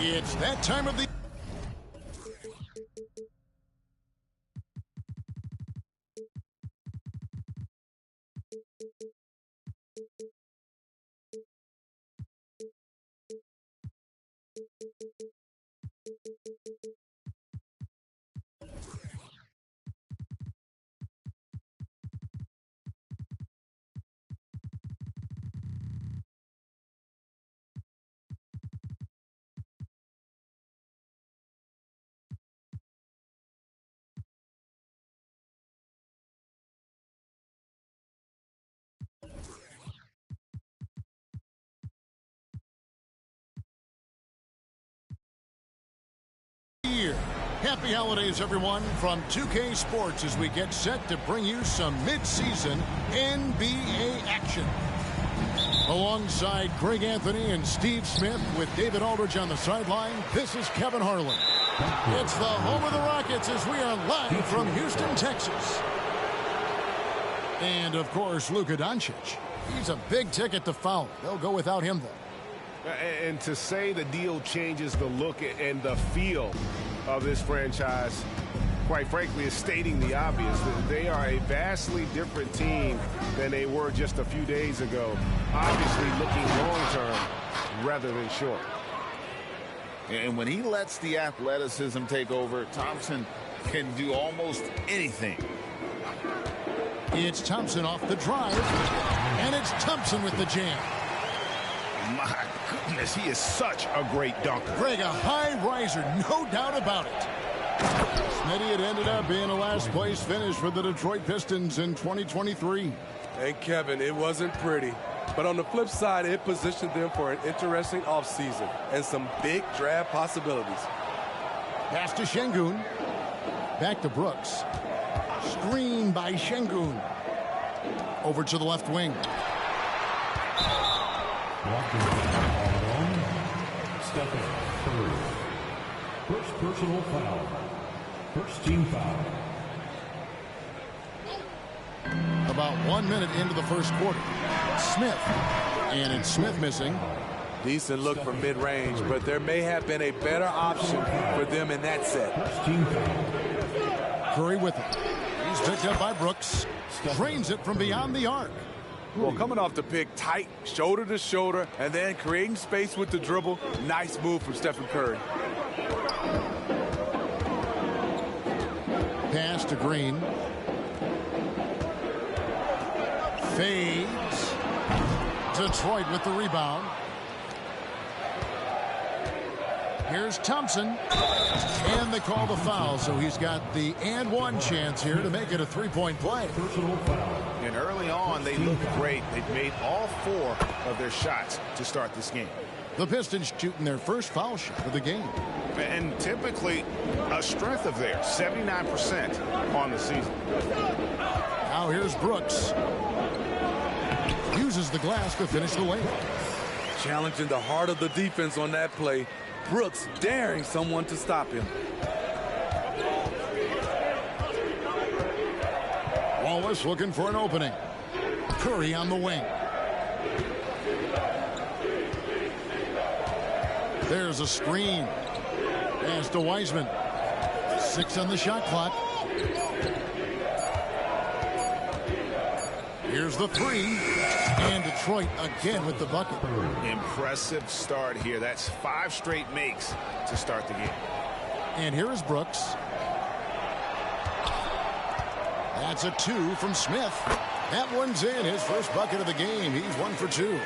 It's that time of the... Happy holidays, everyone, from 2K Sports as we get set to bring you some mid-season NBA action. Alongside Greg Anthony and Steve Smith with David Aldridge on the sideline, this is Kevin Harlan. It's the home of the Rockets as we are live from Houston, Texas. And, of course, Luka Doncic. He's a big ticket to foul. They'll go without him, though. And to say the deal changes the look and the feel of this franchise, quite frankly, is stating the obvious. They are a vastly different team than they were just a few days ago. Obviously looking long-term rather than short. And when he lets the athleticism take over, Thompson can do almost anything. It's Thompson off the drive, and it's Thompson with the jam. My goodness, he is such a great dunker. Greg, a high riser, no doubt about it. Smitty, it ended up being a last-place finish for the Detroit Pistons in 2023. And, Kevin, it wasn't pretty. But on the flip side, it positioned them for an interesting offseason and some big draft possibilities. Pass to Şengün. Back to Brooks. Screen by Şengün. Over to the left wing. Stephen Curry. First personal foul. First team foul. About 1 minute into the first quarter. Smith. And it's Smith missing. Decent look from mid-range, but there may have been a better option for them in that set. First team foul. Curry with it. He's picked up by Brooks. Drains it from beyond the arc. Well, coming off the pick, tight, shoulder to shoulder, and then creating space with the dribble. Nice move from Stephen Curry. Pass to Green. Fades. Detroit with the rebound. Here's Thompson. And they call the foul, so he's got the and one chance here to make it a three-point play. And early on, they looked great. They've made all 4 of their shots to start this game. The Pistons shooting their first foul shot of the game. And typically a strength of theirs, 79% on the season. Now here's Brooks. Uses the glass to finish the layup. Challenging the heart of the defense on that play. Brooks daring someone to stop him. Wallace looking for an opening. Curry on the wing. There's a screen. Pass to Wiseman. 6 on the shot clock. Here's the 3. And Detroit again with the bucket. Impressive start here. That's 5 straight makes to start the game. And here is Brooks. That's a 2 from Smith. That one's in. His first bucket of the game. He's 1 for 2.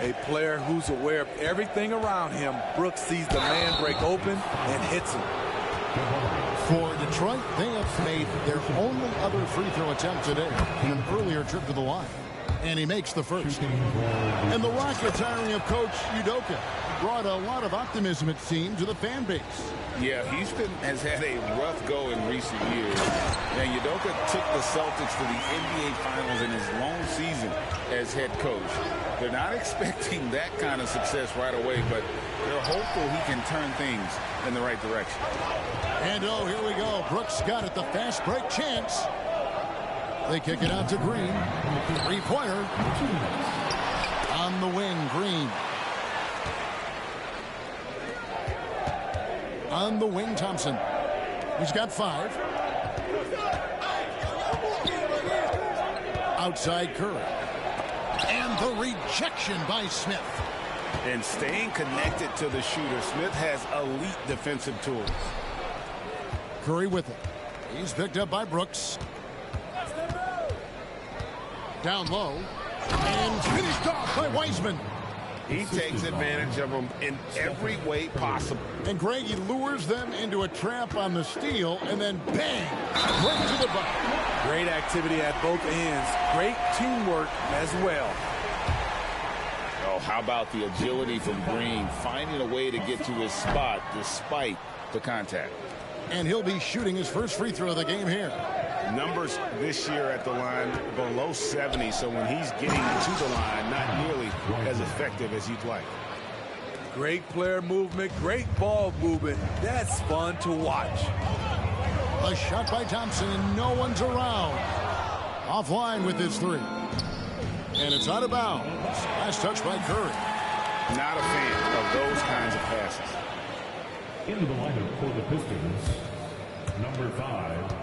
A player who's aware of everything around him. Brooks sees the man break open and hits him. For Detroit, they have made their only other free throw attempt today in an earlier trip to the line. And he makes the first. And the Rockets hiring of Coach Udoka brought a lot of optimism, it seemed, to the fan base. Yeah, Houston has had a rough go in recent years. And Udoka took the Celtics to the NBA Finals in his long season as head coach. They're not expecting that kind of success right away, but they're hopeful he can turn things in the right direction. And oh, here we go. Brooks got it, the fast break chance. They kick it out to Green. Three-pointer. On the wing, Green. On the wing, Thompson. He's got 5. Outside Curry. And the rejection by Smith. And staying connected to the shooter, Smith has elite defensive tools. Curry with it. He's picked up by Brooks. Down low. And finished off by Wiseman. He takes advantage of them in every way possible. And Greg, he lures them into a trap on the steal, and then bang, right to the bucket. Great activity at both ends. Great teamwork as well. Oh, how about the agility from Green, finding a way to get to his spot despite the contact. And he'll be shooting his first free throw of the game here. Numbers this year at the line below 70, so when he's getting to the line, not nearly as effective as you'd like. Great player movement, great ball movement. That's fun to watch. A shot by Thompson, and no one's around. Offline with his 3. And it's out of bounds. Last touch by Curry. Not a fan of those kinds of passes. Into the lineup for the Pistons, number 5.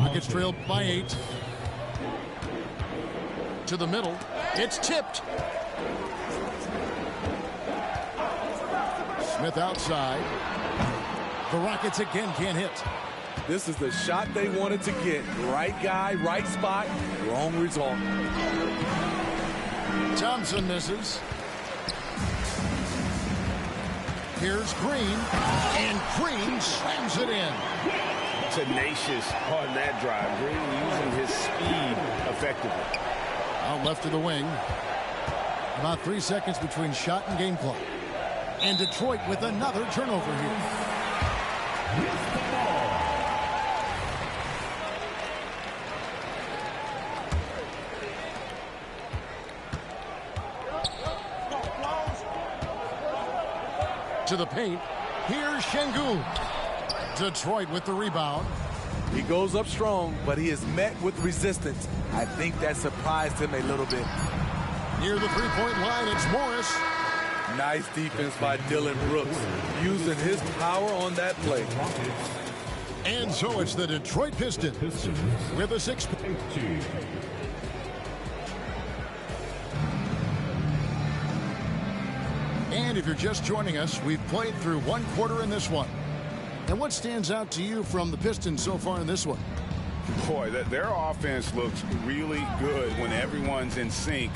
Rockets trailed by 8. To the middle. It's tipped. Smith outside. The Rockets again can't hit. This is the shot they wanted to get. Right guy, right spot, wrong result. Thompson misses. Here's Green. And Green slams it in. Tenacious on that drive. Green using his speed effectively. Out left to the wing. About 3 seconds between shot and game clock. And Detroit with another turnover here. To the paint. Here's Şengün. Detroit with the rebound. He goes up strong, but he is met with resistance. I think that surprised him a little bit. Near the three-point line, it's Morris. Nice defense by Dylan Brooks, using his power on that play. And so it's the Detroit Pistons with a 6. And if you're just joining us, we've played through 1 quarter in this one. And what stands out to you from the Pistons so far in this one? Boy, their offense looks really good when everyone's in sync.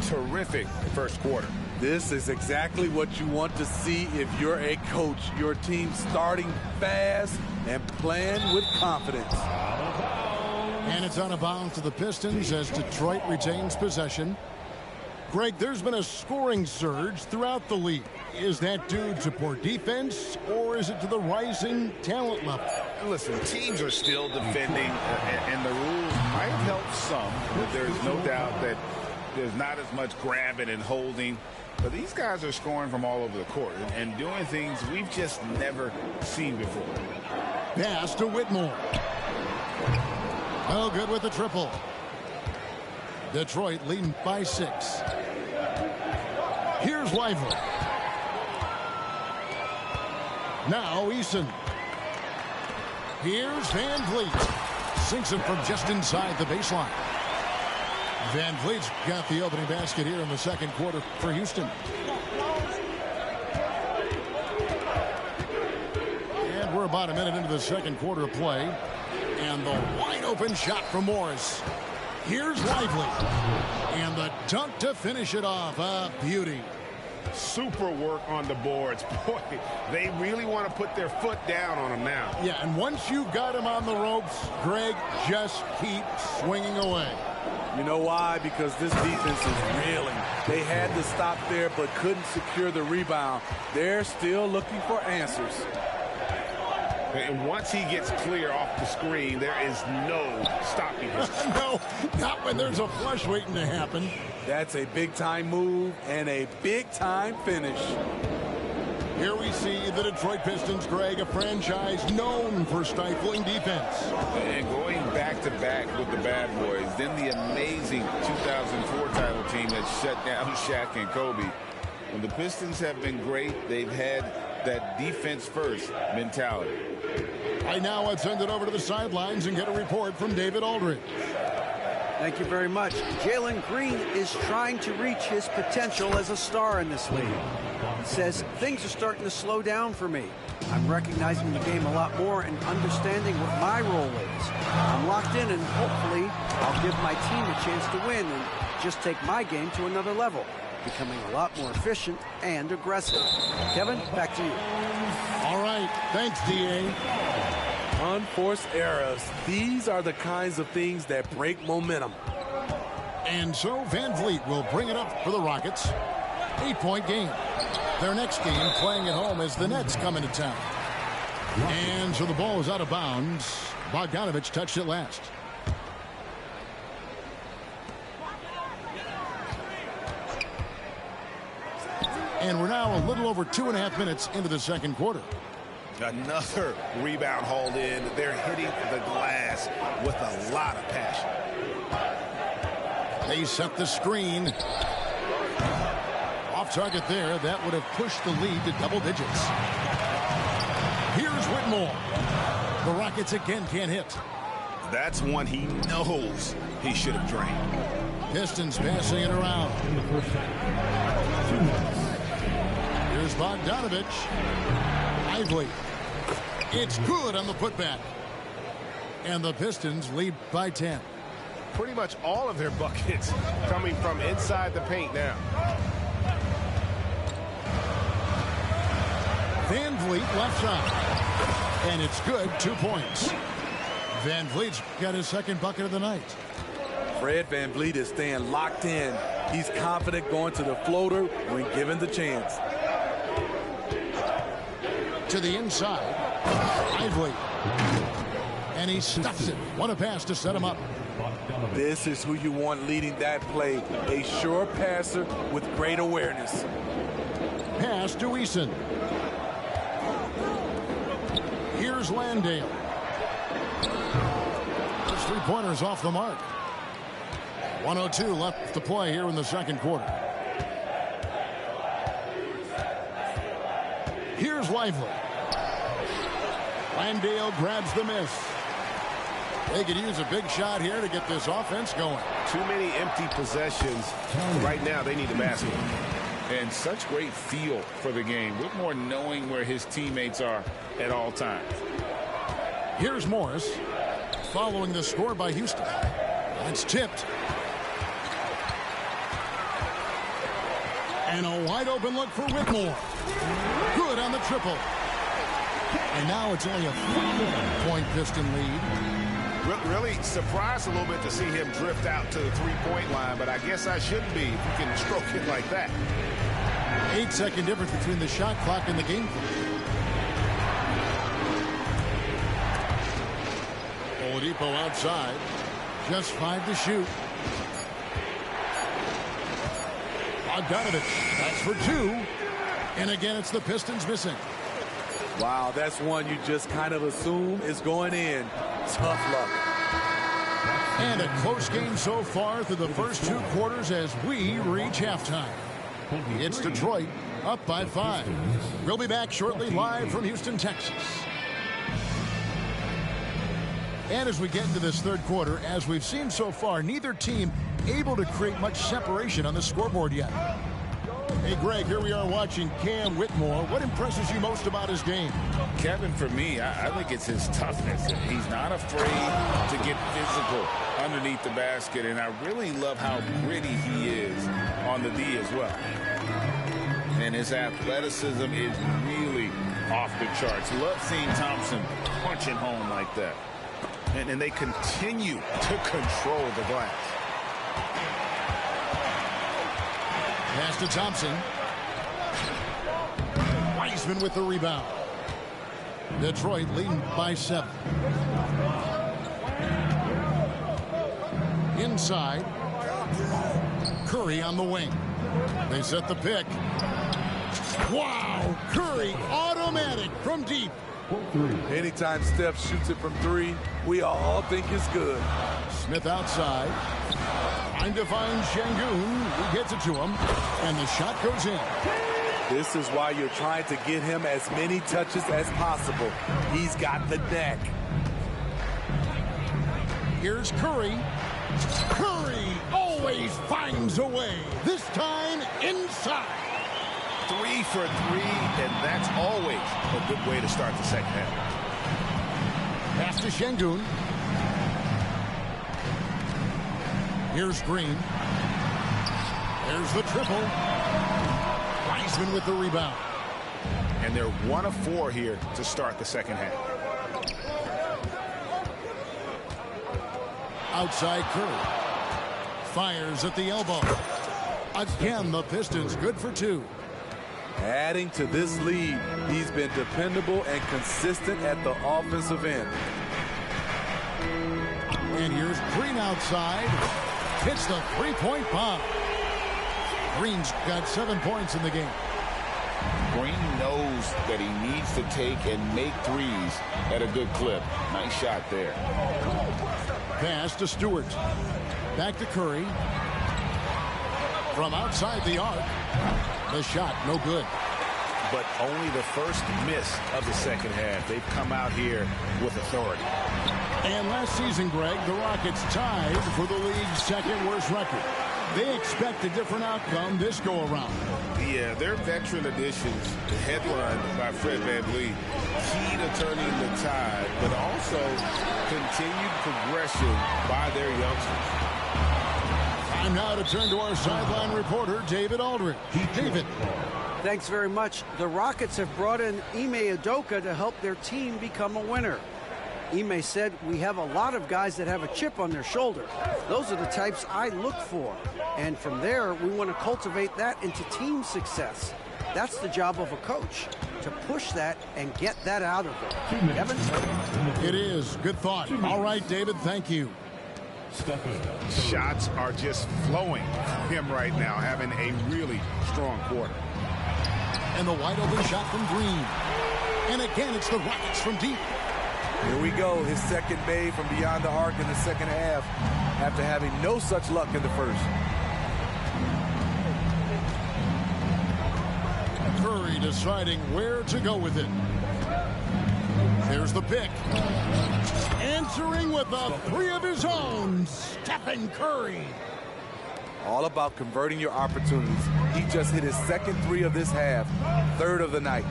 Terrific first quarter. This is exactly what you want to see if you're a coach. Your team starting fast and playing with confidence. And it's out of bounds to the Pistons as Detroit retains possession. Greg, there's been a scoring surge throughout the league. Is that due to poor defense, or is it to the rising talent level? Listen, teams are still defending, and the rules might have helped some, but there's no doubt that there's not as much grabbing and holding. But these guys are scoring from all over the court and doing things we've just never seen before. Pass to Whitmore. Oh, good with the triple. Detroit leading by 6. Here's Lively. Now Eason. Here's Van Vliet. Sinks it from just inside the baseline. Van Vliet's got the opening basket here in the second quarter for Houston. And we're about a minute into the second quarter of play. And the wide open shot from Morris. Here's Lively. And the dunk to finish it off. A beauty. Super work on the boards. Boy, they really want to put their foot down on him now. Yeah, and once you got him on the ropes, Greg, just keep swinging away. You know why? Because this defense is reeling. They had to stop there but couldn't secure the rebound. They're still looking for answers. And once he gets clear off the screen, there is no stopping him. No, not when there's a flush waiting to happen. That's a big-time move and a big-time finish. Here we see the Detroit Pistons, Greg, a franchise known for stifling defense. And going back-to-back with the bad boys, then the amazing 2004 title team that shut down Shaq and Kobe. When the Pistons have been great, they've had that defense-first mentality. Right now, let's send it over to the sidelines and get a report from David Aldridge. Thank you very much. Jalen Green is trying to reach his potential as a star in this league. He says, things are starting to slow down for me. I'm recognizing the game a lot more and understanding what my role is. I'm locked in, and hopefully I'll give my team a chance to win and just take my game to another level, becoming a lot more efficient and aggressive. Kevin, back to you. All right. Thanks, D.A. Unforced errors. These are the kinds of things that break momentum. And so Van Vliet will bring it up for the Rockets. 8-point game. Their next game playing at home as the Nets come into town. And so the ball is out of bounds. Bogdanovich touched it last. And we're now a little over 2.5 minutes into the second quarter. Another rebound hauled in. They're hitting the glass with a lot of passion. They set the screen. Off target there. That would have pushed the lead to double digits. Here's Whitmore. The Rockets again can't hit. That's one he knows he should have drained. Pistons passing it around. In the first half, 2 minutes. Here's Bogdanovich. Lively. It's good on the putback. And the Pistons lead by 10. Pretty much all of their buckets coming from inside the paint now. Van Vliet left side. And it's good. 2 points. Van Vliet's got his second bucket of the night. Fred Van Vliet is staying locked in. He's confident going to the floater when given the chance. To the inside. Lively. And he stuffs it. What a pass to set him up. This is who you want leading that play. A sure passer with great awareness. Pass to Eason. Here's Landale. His three-pointer's off the mark. 1:02 left to play here in the second quarter. Here's Lively. Landale grabs the miss. They could use a big shot here to get this offense going. Too many empty possessions. Right now, they need a basket. And such great feel for the game. Whitmore knowing where his teammates are at all times. Here's Morris. Following the score by Houston. That's tipped. And a wide open look for Whitmore. Good on the triple. And now it's only a 5-point Piston lead. Really surprised a little bit to see him drift out to the three-point line, but I guess I shouldn't be if you can stroke it like that. 8-second difference between the shot clock and the game clock. Oladipo outside. Just 5 to shoot. Bogdanovich. That's for 2. And again, it's the Pistons missing. Wow, that's one you just kind of assume is going in. Tough luck. And a close game so far through the first 2 quarters as we reach halftime. It's Detroit up by 5. We'll be back shortly live from Houston, Texas. And as we get into this third quarter, as we've seen so far, neither team able to create much separation on the scoreboard yet. Hey, Greg, here we are watching Cam Whitmore. What impresses you most about his game? Kevin, for me, I think it's his toughness. He's not afraid to get physical underneath the basket, and I really love how gritty he is on the D as well. and his athleticism is really off the charts. Love seeing Thompson punching home like that. And they continue to control the glass. Pass to Thompson. Wiseman with the rebound. Detroit leading by 7. Inside. Curry on the wing. They set the pick. Wow! Curry automatic from deep. Anytime Steph shoots it from 3, we all think it's good. Smith outside. Trying to find Şengün. He gets it to him. And the shot goes in. This is why you're trying to get him as many touches as possible. He's got the neck. Here's Curry. Curry always finds a way. This time inside. 3 for 3, and that's always a good way to start the second half. Pass to Şengün. Here's Green. There's the triple. Wiseman with the rebound. And they're 1 of 4 here to start the second half. Outside Curry. Fires at the elbow. Again, the Pistons good for 2. Adding to this lead, he's been dependable and consistent at the offensive end. And here's Green outside. Hits the three-point bomb. Green's got 7 points in the game. Green knows that he needs to take and make threes at a good clip. Nice shot there. Pass to Stewart. Back to Curry. From outside the arc. The shot, no good. But only the first miss of the second half. They've come out here with authority. And last season, Greg, the Rockets tied for the league's second worst record. They expect a different outcome this go-around. Yeah, their veteran additions, headlined by Fred VanVleet, key to turning the tide, but also continued progression by their youngsters. Time now to turn to our sideline reporter, David Aldridge. David. Thanks very much. The Rockets have brought in Ime Udoka to help their team become a winner. Ime said, "We have a lot of guys that have a chip on their shoulder. Those are the types I look for. And from there, we want to cultivate that into team success. That's the job of a coach, to push that and get that out of them." Kevin? It is. Good thought. All right, David, thank you. Shots are just flowing from him right now, having a really strong quarter. And the wide open shot from Green. And again, it's the Rockets from deep. Here we go, his second made from beyond the arc in the second half after having no such luck in the first. Curry deciding where to go with it. There's the pick. Answering with a 3 of his own, Stephen Curry. All about converting your opportunities. He just hit his second 3 of this half, 3rd of the night.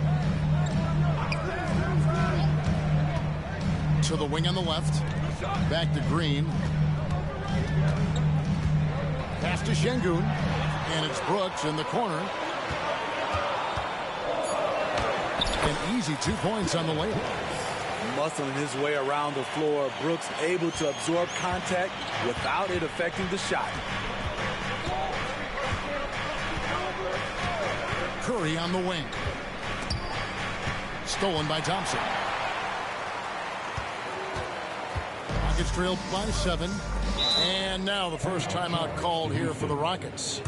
To the wing on the left. Back to Green. Pass to Şengün. And it's Brooks in the corner. An easy 2 points on the layup. Muscling his way around the floor, Brooks able to absorb contact without it affecting the shot. Curry on the wing. Stolen by Thompson. Rockets trailed by 7. And now the first timeout called here for the Rockets.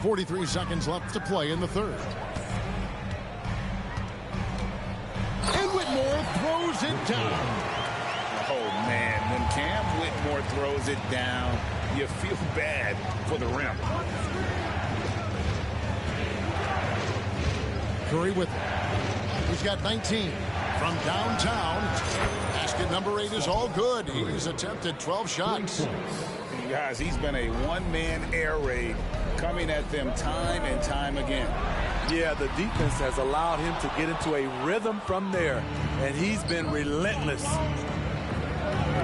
.43 seconds left to play in the third. And Whitmore throws it down. Oh, man, when Cam Whitmore throws it down, you feel bad for the rim. Curry with it. He's got 19 from downtown. Basket number 8 is all good. He's attempted 12 shots. Guys, he's been a one-man air raid coming at them time and time again. Yeah, the defense has allowed him to get into a rhythm from there, and he's been relentless.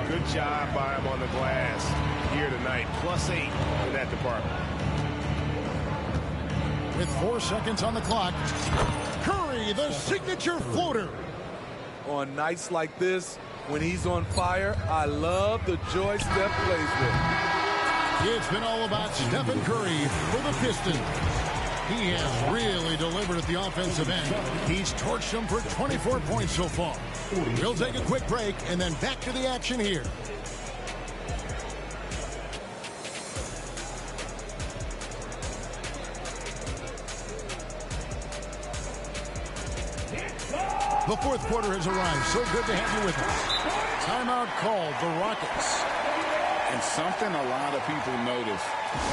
Good job by him on the glass here tonight. +8 in that department. With 4 seconds on the clock, Curry, the signature floater. On nights like this, when he's on fire, I love the joy Steph plays with. It's been all about Stephen Curry for the Pistons. He has really delivered at the offensive end. He's torched them for 24 points so far. We'll take a quick break and then back to the action here. The fourth quarter has arrived. So good to have you with us. Timeout called the Rockets. And something a lot of people notice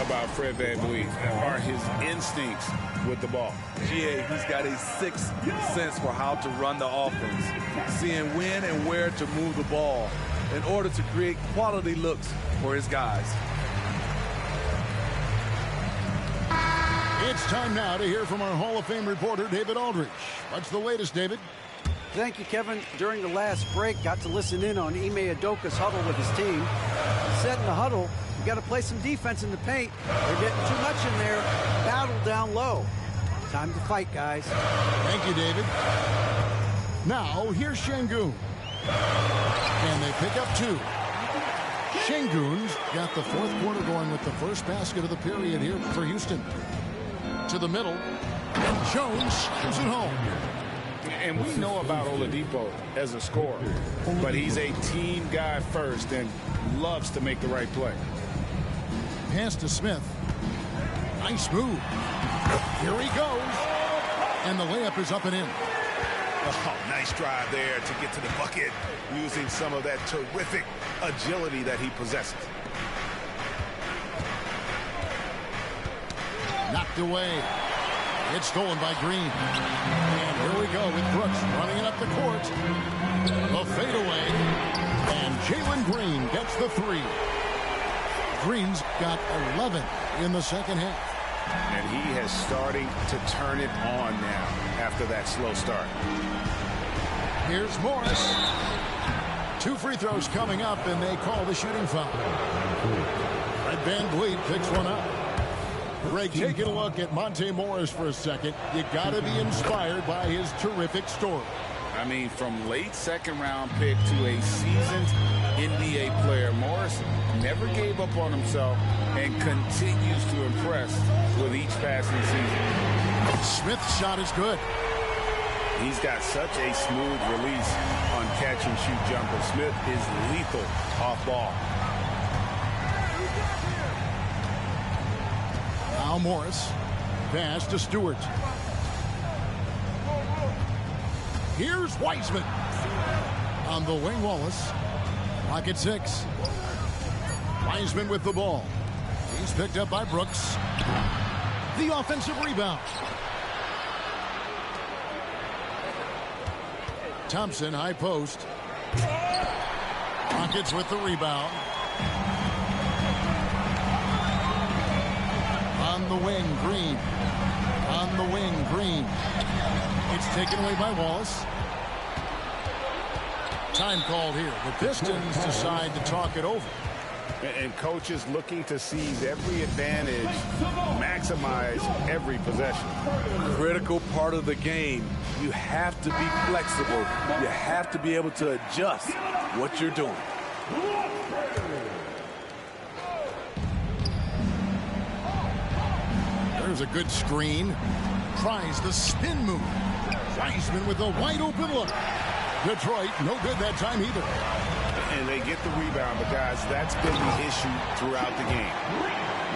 about Fred VanVleet are his instincts with the ball. GA, he's got a sixth sense for how to run the offense, seeing when and where to move the ball in order to create quality looks for his guys. It's time now to hear from our Hall of Fame reporter, David Aldridge. What's the latest, David? Thank you, Kevin. During the last break, got to listen in on Ime Udoka's huddle with his team. He said in the huddle, you got to play some defense in the paint. They're getting too much in there. Battle down low. Time to fight, guys. Thank you, David. Now, here's Şengün. And they pick up 2. Şengün's got the fourth quarter going with the first basket of the period here for Houston. To the middle. And Jones slams it home. And we know about Oladipo as a scorer, but he's a team guy first and loves to make the right play. Pass to Smith. Nice move. Here he goes. And the layup is up and in. Oh, nice drive there to get to the bucket, using some of that terrific agility that he possesses. Knocked away. It's stolen by Green. And here we go with Brooks running it up the court. The fadeaway. And Jalen Green gets the 3. Green's got 11 in the second half. And he is starting to turn it on now after that slow start. Here's Morris. 2 free throws coming up, and they call the shooting foul. Fred VanVleet picks one up. Greg, taking a look at Monte Morris for a second. You got to be inspired by his terrific story. I mean, from late second-round pick to a seasoned NBA player, Morris never gave up on himself and continues to impress with each passing season. Smith's shot is good. He's got such a smooth release on catch-and-shoot jumper. Smith is lethal off ball. Now Morris. Pass to Stewart. Here's Wiseman. On the wing, Wallace. Clock at 6. Wiseman with the ball. He's picked up by Brooks. The offensive rebound. Thompson, high post. Rockets with the rebound. On the wing, Green. On the wing, Green. It's taken away by Wallace. Time called here. The Pistons decide to talk it over. And coaches looking to seize every advantage, maximize every possession. Critical part of the game. You have to be flexible. You have to be able to adjust what you're doing. There's a good screen. Tries the spin move. Wiseman with a wide open look. Detroit, no good that time either. And they get the rebound, but guys, that's been the issue throughout the game.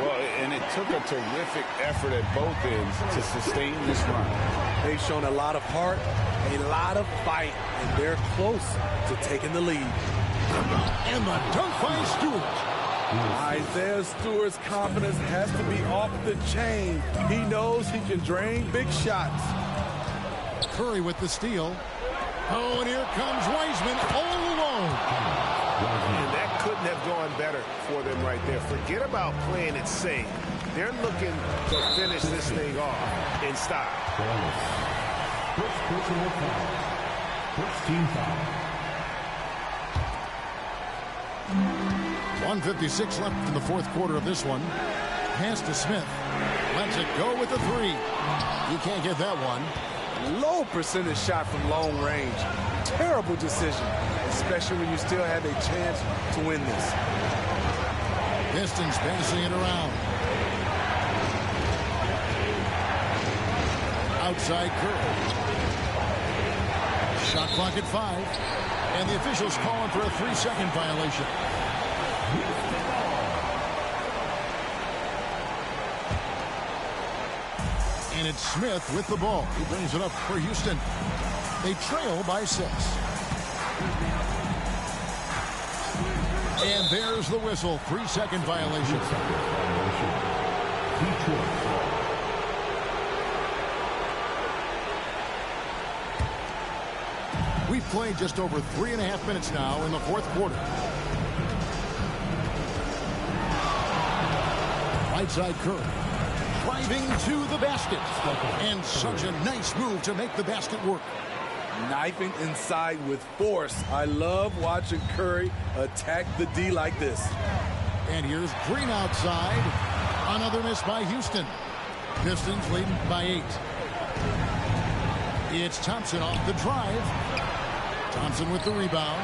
Well, and it took a terrific effort at both ends to sustain this run. They've shown a lot of heart, a lot of fight, and they're close to taking the lead. And the dunk by Stewart. Isaiah Stewart's confidence has to be off the chain. He knows he can drain big shots. Curry with the steal. Oh, and here comes Wiseman all alone. And that couldn't have gone better for them right there. Forget about playing it safe. They're looking to finish this thing off in style. First personal foul. First team foul. 1:56 left in the fourth quarter of this one. Pass to Smith. Lets it go with the three. You can't get that one. Low percentage shot from long range. Terrible decision, especially when you still have a chance to win this. Pistons passing it around. Outside Curry. Shot clock at 5. And the officials calling for a 3-second violation. And it's Smith with the ball. He brings it up for Houston. They trail by 6. And there's the whistle. 3-second violation. We've played just over 3.5 minutes now in the fourth quarter. Right side Curry. Driving to the basket. And such a nice move to make the basket work. Knifing inside with force. I love watching Curry attack the D like this. And here's Green outside. Another miss by Houston. Pistons leading by 8. It's Thompson off the drive. Thompson with the rebound.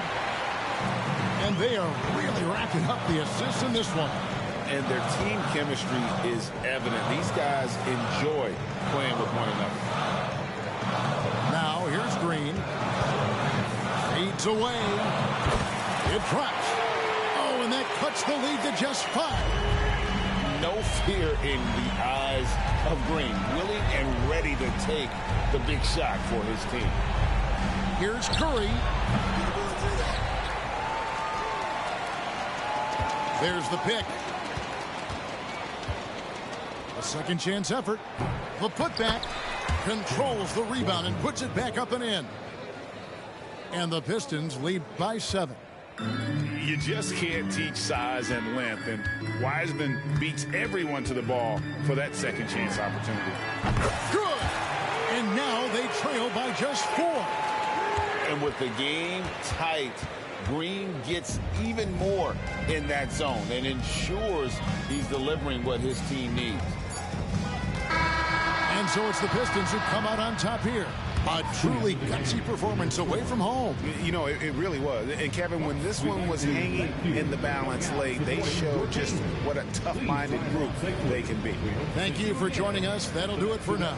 And they are really racking up the assists in this one. And their team chemistry is evident. These guys enjoy playing with one another. Now here's Green. Fades away. It drops. Oh, and that cuts the lead to just 5. No fear in the eyes of Green. Willing and ready to take the big shot for his team. Here's Curry. There's the pick. A second chance effort. The putback controls the rebound and puts it back up and in. And the Pistons lead by 7. You just can't teach size and length, and Wiseman beats everyone to the ball for that second chance opportunity. Good! And now they trail by just 4. And with the game tight, Green gets even more in that zone and ensures he's delivering what his team needs. And so it's the Pistons who come out on top here. A truly gutsy performance away from home. You know, it really was. And, Kevin, when this one was hanging in the balance late, they showed just what a tough-minded group they can be. Thank you for joining us. That'll do it for now.